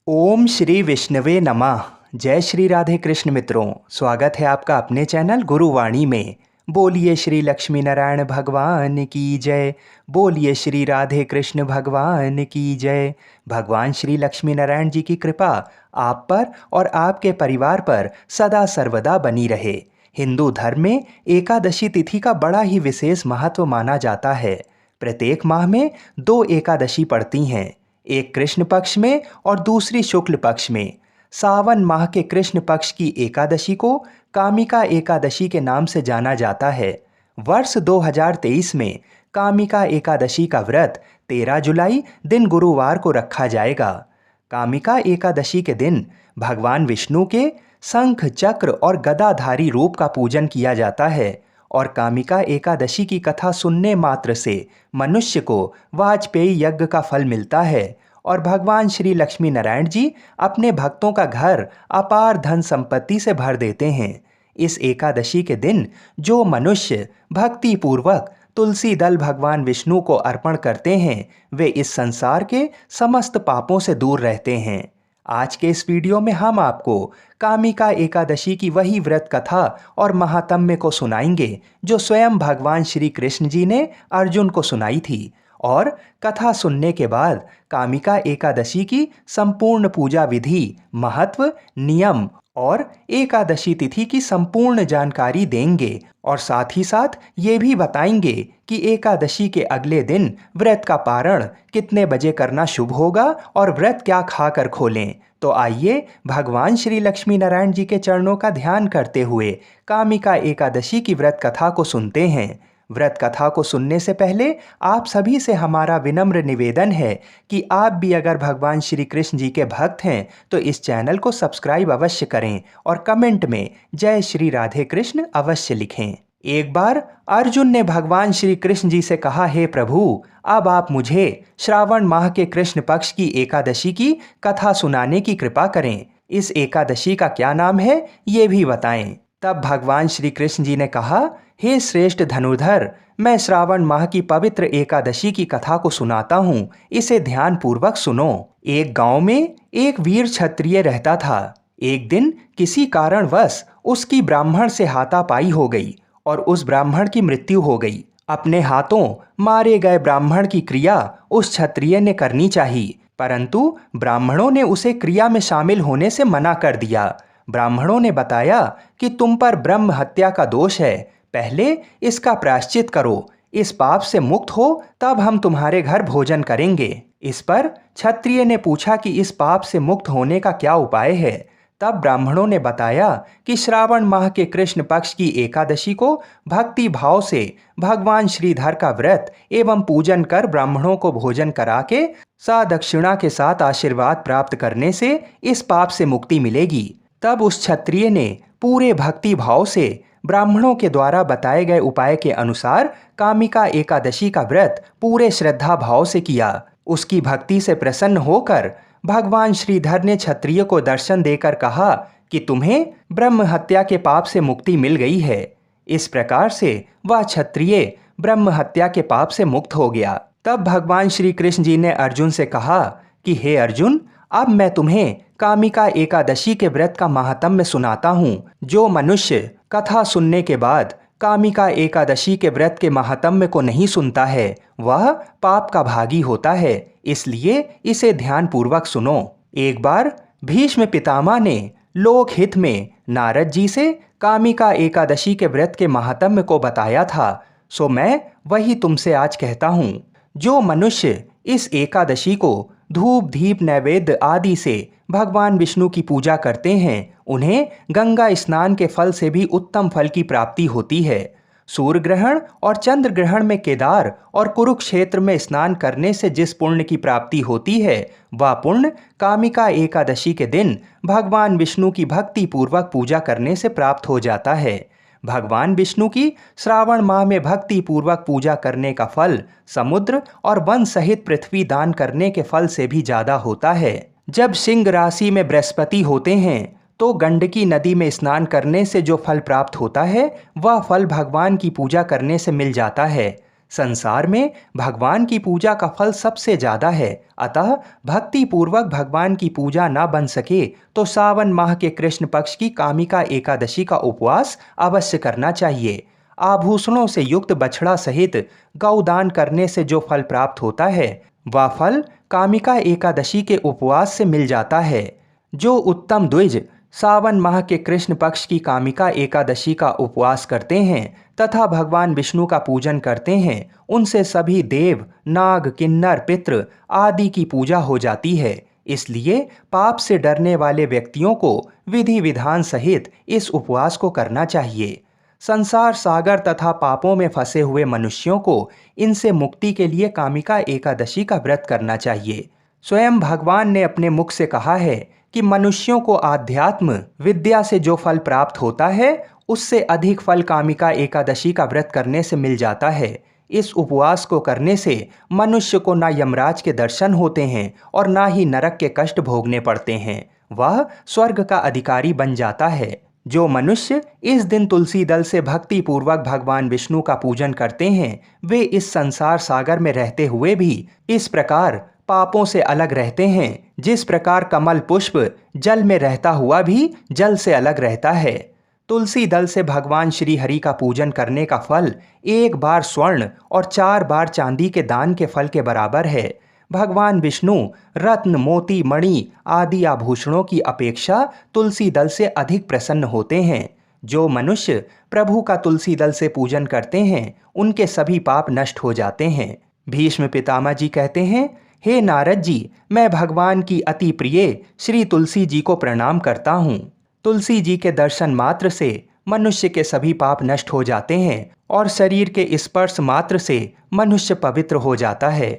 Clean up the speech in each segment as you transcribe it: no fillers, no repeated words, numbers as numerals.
ओम श्री विष्णवे नमः। जय श्री राधे कृष्ण मित्रों, स्वागत है आपका अपने चैनल गुरुवाणी में। बोलिए श्री लक्ष्मी नारायण भगवान की जय। बोलिए श्री राधे कृष्ण भगवान की जय। भगवान श्री लक्ष्मी नारायण जी की कृपा आप पर और आपके परिवार पर सदा सर्वदा बनी रहे। हिंदू धर्म में एकादशी तिथि का बड़ा ही विशेष महत्व माना जाता है। प्रत्येक माह में 2 एकादशी पड़ती हैं, एक कृष्ण पक्ष में और दूसरी शुक्ल पक्ष में। सावन माह के कृष्ण पक्ष की एकादशी को कामिका एकादशी के नाम से जाना जाता है। वर्ष 2023 में कामिका एकादशी का व्रत 13 जुलाई दिन गुरुवार को रखा जाएगा। कामिका एकादशी के दिन भगवान विष्णु के शंख चक्र और गदाधारी रूप का पूजन किया जाता है और कामिका एकादशी की कथा सुनने मात्र से मनुष्य को वाजपेयी यज्ञ का फल मिलता है और भगवान श्री लक्ष्मी नारायण जी अपने भक्तों का घर अपार धन संपत्ति से भर देते हैं। इस एकादशी के दिन जो मनुष्य भक्ति पूर्वक तुलसी दल भगवान विष्णु को अर्पण करते हैं वे इस संसार के समस्त पापों से दूर रहते हैं। आज के इस वीडियो में हम आपको कामिका एकादशी की वही व्रत कथा और महात्म्य को सुनाएंगे जो स्वयं भगवान श्री कृष्ण जी ने अर्जुन को सुनाई थी। और कथा सुनने के बाद कामिका एकादशी की संपूर्ण पूजा विधि, महत्व, नियम और एकादशी तिथि की संपूर्ण जानकारी देंगे और साथ ही साथ ये भी बताएंगे कि एकादशी के अगले दिन व्रत का पारण कितने बजे करना शुभ होगा और व्रत क्या खाकर खोलें। तो आइए भगवान श्री लक्ष्मी नारायण जी के चरणों का ध्यान करते हुए कामिका एकादशी की व्रत कथा को सुनते हैं। व्रत कथा को सुनने से पहले आप सभी से हमारा विनम्र निवेदन है कि आप भी अगर भगवान श्री कृष्ण जी के भक्त हैं तो इस चैनल को सब्सक्राइब अवश्य करें और कमेंट में जय श्री राधे कृष्ण अवश्य लिखें। एक बार अर्जुन ने भगवान श्री कृष्ण जी से कहा, हे प्रभु, अब आप मुझे श्रावण माह के कृष्ण पक्ष की एकादशी की कथा सुनाने की कृपा करें। इस एकादशी का क्या नाम है ये भी बताएं। तब भगवान श्री कृष्ण जी ने कहा, हे श्रेष्ठ धनुर्धर, मैं श्रावण माह की पवित्र एकादशी की कथा को सुनाता हूँ, इसे ध्यान पूर्वक सुनो। एक गांव में एक वीर क्षत्रिय रहता था। एक दिन किसी कारणवश उसकी ब्राह्मण से हाथापाई हो गई और उस ब्राह्मण की मृत्यु हो गई। अपने हाथों मारे गए ब्राह्मण की क्रिया उस क्षत्रिय ने करनी चाहिए, परंतु ब्राह्मणों ने उसे क्रिया में शामिल होने से मना कर दिया। ब्राह्मणों ने बताया कि तुम पर ब्रह्म हत्या का दोष है, पहले इसका प्रायश्चित करो, इस पाप से मुक्त हो तब हम तुम्हारे घर भोजन करेंगे। इस पर क्षत्रिय ने पूछा कि इस पाप से मुक्त होने का क्या उपाय है। तब ब्राह्मणों ने बताया कि श्रावण माह के कृष्ण पक्ष की एकादशी को भक्ति भाव से भगवान श्रीधर का व्रत एवं पूजन कर ब्राह्मणों को भोजन करा के सादक्षिणा के साथ आशीर्वाद प्राप्त करने से इस पाप से मुक्ति मिलेगी। तब उस क्षत्रिय ने पूरे भक्ति भाव से ब्राह्मणों के द्वारा बताए गए उपाय के अनुसार कामिका एकादशी का व्रत पूरे श्रद्धा भाव से किया। उसकी भक्ति से प्रसन्न होकर भगवान श्रीधर ने क्षत्रिय को दर्शन देकर कहा कि तुम्हें ब्रह्म हत्या के पाप से मुक्ति मिल गई है। इस प्रकार से वह क्षत्रिय ब्रह्म हत्या के पाप से मुक्त हो गया। तब भगवान श्री कृष्ण जी ने अर्जुन से कहा कि हे अर्जुन, अब मैं तुम्हें कामिका एकादशी के व्रत का महात्म्य सुनाता हूँ। जो मनुष्य कथा सुनने के बाद कामिका एकादशी के व्रत के महात्म्य को नहीं सुनता है वह पाप का भागी होता है, इसलिए इसे ध्यान पूर्वक सुनो। एक बार भीष्म पितामह ने लोकहित में नारद जी से कामिका एकादशी के व्रत के महात्म्य को बताया था, सो मैं वही तुमसे आज कहता हूँ। जो मनुष्य इस एकादशी को धूप दीप नैवेद्य आदि से भगवान विष्णु की पूजा करते हैं उन्हें गंगा स्नान के फल से भी उत्तम फल की प्राप्ति होती है। सूर्य ग्रहण और चंद्र ग्रहण में केदार और कुरुक्षेत्र में स्नान करने से जिस पुण्य की प्राप्ति होती है वह पुण्य कामिका एकादशी के दिन भगवान विष्णु की भक्ति पूर्वक पूजा करने से प्राप्त हो जाता है। भगवान विष्णु की श्रावण माह में भक्ति पूर्वक पूजा करने का फल समुद्र और वन सहित पृथ्वी दान करने के फल से भी ज्यादा होता है। जब सिंह राशि में बृहस्पति होते हैं तो गंडकी नदी में स्नान करने से जो फल प्राप्त होता है वह फल भगवान की पूजा करने से मिल जाता है। संसार में भगवान की पूजा का फल सबसे ज़्यादा है, अतः भक्ति पूर्वक भगवान की पूजा ना बन सके तो सावन माह के कृष्ण पक्ष की कामिका एकादशी का उपवास अवश्य करना चाहिए। आभूषणों से युक्त बछड़ा सहित गौदान करने से जो फल प्राप्त होता है वह फल कामिका एकादशी के उपवास से मिल जाता है। जो उत्तम द्विज सावन माह के कृष्ण पक्ष की कामिका एकादशी का उपवास करते हैं तथा भगवान विष्णु का पूजन करते हैं, उनसे सभी देव, नाग, किन्नर, पितृ आदि की पूजा हो जाती है। इसलिए पाप से डरने वाले व्यक्तियों को विधि विधान सहित इस उपवास को करना चाहिए। संसार सागर तथा पापों में फंसे हुए मनुष्यों को इनसे मुक्ति के लिए कामिका एकादशी का व्रत करना चाहिए। स्वयं भगवान ने अपने मुख से कहा है कि मनुष्यों को आध्यात्म विद्या से जो फल प्राप्त होता है उससे अधिक फल कामिका एकादशी का व्रत करने से मिल जाता है। इस उपवास को करने से मनुष्य को ना यमराज के दर्शन होते हैं और ना ही नरक के कष्ट भोगने पड़ते हैं, वह स्वर्ग का अधिकारी बन जाता है। जो मनुष्य इस दिन तुलसी दल से भक्ति पूर्वक भगवान विष्णु का पूजन करते हैं वे इस संसार सागर में रहते हुए भी इस प्रकार पापों से अलग रहते हैं जिस प्रकार कमल पुष्प जल में रहता हुआ भी जल से अलग रहता है। तुलसी दल से भगवान श्री हरि का पूजन करने का फल 1 बार स्वर्ण और 4 बार चांदी के दान के फल के बराबर है। भगवान विष्णु रत्न, मोती, मणि आदि आभूषणों की अपेक्षा तुलसी दल से अधिक प्रसन्न होते हैं। जो मनुष्य प्रभु का तुलसी दल से पूजन करते हैं उनके सभी पाप नष्ट हो जाते हैं। भीष्म पितामह जी कहते हैं, हे नारद जी, मैं भगवान की अति प्रिय श्री तुलसी जी को प्रणाम करता हूँ। तुलसी जी के दर्शन मात्र से मनुष्य के सभी पाप नष्ट हो जाते हैं और शरीर के स्पर्श मात्र से मनुष्य पवित्र हो जाता है।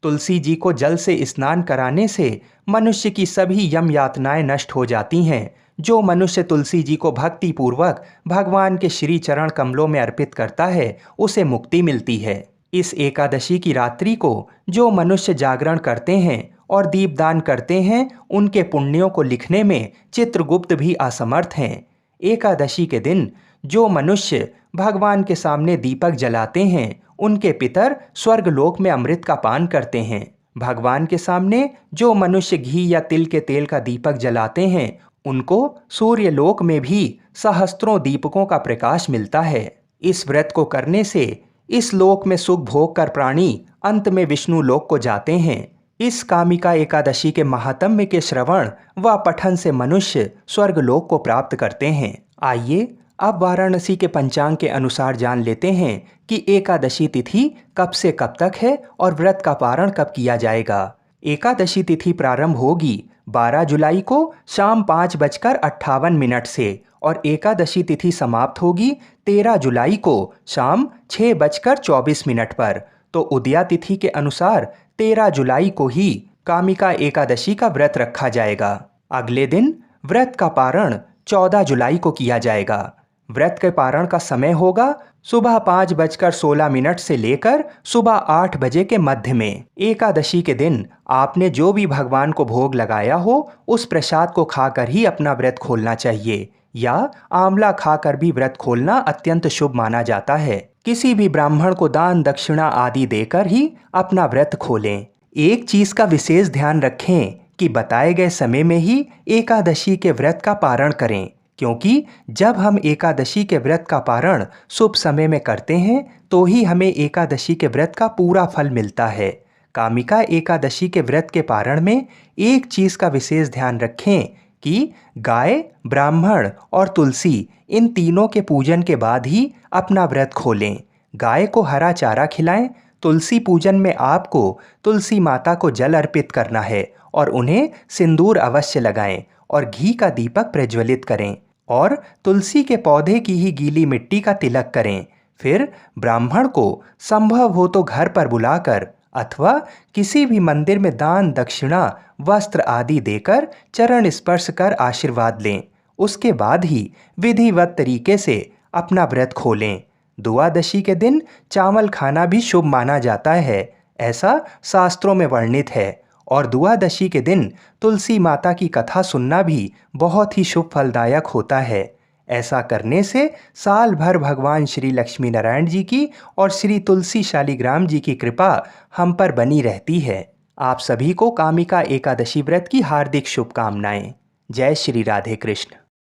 तुलसी जी को जल से स्नान कराने से मनुष्य की सभी यम यातनाएं नष्ट हो जाती हैं। जो मनुष्य तुलसी जी को भक्ति पूर्वक भगवान के श्री चरण कमलों में अर्पित करता है उसे मुक्ति मिलती है। इस एकादशी की रात्रि को जो मनुष्य जागरण करते हैं और दीपदान करते हैं उनके पुण्यों को लिखने में चित्रगुप्त भी असमर्थ हैं। एकादशी के दिन जो मनुष्य भगवान के सामने दीपक जलाते हैं उनके पितर स्वर्गलोक में अमृत का पान करते हैं। भगवान के सामने जो मनुष्य घी या तिल के तेल का दीपक जलाते हैं उनको सूर्यलोक में भी सहस्त्रों दीपकों का प्रकाश मिलता है। इस व्रत को करने से इस लोक में सुख भोग कर प्राणी अंत में विष्णु लोक को जाते हैं। इस कामिका एकादशी के महात्म्य के श्रवण व पठन से मनुष्य स्वर्गलोक को प्राप्त करते हैं। आइए अब वाराणसी के पंचांग के अनुसार जान लेते हैं कि एकादशी तिथि कब से कब तक है और व्रत का पारण कब किया जाएगा। एकादशी तिथि प्रारंभ होगी 12 जुलाई को शाम 5:58 से और एकादशी तिथि समाप्त होगी 13 जुलाई को शाम 6:24 पर। तो उदया तिथि के अनुसार 13 जुलाई को ही कामिका एकादशी का व्रत रखा जाएगा। अगले दिन व्रत का पारण 14 जुलाई को किया जाएगा। व्रत के पारण का समय होगा सुबह 5:16 से लेकर सुबह 8 बजे के मध्य में। एकादशी के दिन आपने जो भी भगवान को भोग लगाया हो उस प्रसाद को खाकर ही अपना व्रत खोलना चाहिए या आंवला खाकर भी व्रत खोलना अत्यंत शुभ माना जाता है। किसी भी ब्राह्मण को दान दक्षिणा आदि देकर ही अपना व्रत खोलें। एक चीज का विशेष ध्यान रखें कि बताए गए समय में ही एकादशी के व्रत का पारण करें, क्योंकि जब हम एकादशी के व्रत का पारण शुभ समय में करते हैं तो ही हमें एकादशी के व्रत का पूरा फल मिलता है। कामिका एकादशी के व्रत के पारण में एक चीज का विशेष ध्यान रखें कि गाय, ब्राह्मण और तुलसी इन तीनों के पूजन के बाद ही अपना व्रत खोलें। गाय को हरा चारा खिलाएं। तुलसी पूजन में आपको तुलसी माता को जल अर्पित करना है और उन्हें सिंदूर अवश्य लगाएं और घी का दीपक प्रज्वलित करें और तुलसी के पौधे की ही गीली मिट्टी का तिलक करें। फिर ब्राह्मण को संभव हो तो घर पर बुलाकर अथवा किसी भी मंदिर में दान दक्षिणा वस्त्र आदि देकर चरण स्पर्श कर आशीर्वाद लें। उसके बाद ही विधिवत तरीके से अपना व्रत खोलें। द्वादशी के दिन चावल खाना भी शुभ माना जाता है, ऐसा शास्त्रों में वर्णित है। और द्वादशी के दिन तुलसी माता की कथा सुनना भी बहुत ही शुभ फलदायक होता है। ऐसा करने से साल भर भगवान श्री लक्ष्मी नारायण जी की और श्री तुलसी शालिग्राम जी की कृपा हम पर बनी रहती है। आप सभी को कामिका एकादशी व्रत की हार्दिक शुभकामनाएं। जय श्री राधे कृष्ण।